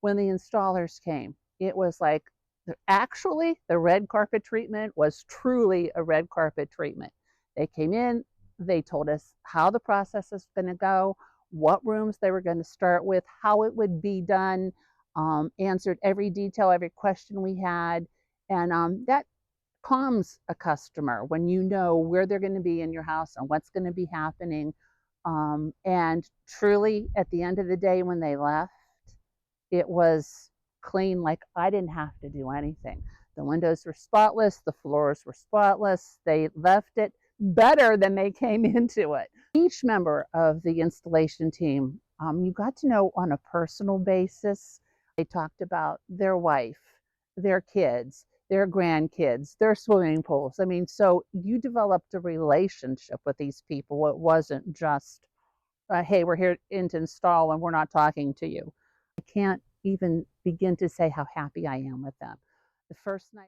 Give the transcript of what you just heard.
when the installers came, it was like actually the red carpet treatment was truly a red carpet treatment. They came in, they told us how the process is going to go, what rooms they were going to start with, how it would be done, answered every detail, every question we had. And that calms a customer when you know where they're going to be in your house and what's going to be happening. And truly, at the end of the day, when they left, it was clean, like I didn't have to do anything. The windows were spotless, the floors were spotless. They left it better than they came into it. Each member of the installation team, you got to know on a personal basis. They talked about their wife, their kids, their grandkids, their swimming pools. I mean, so you developed a relationship with these people. It wasn't just, hey, we're here in to install and we're not talking to you. I can't even begin to say how happy I am with them. The first night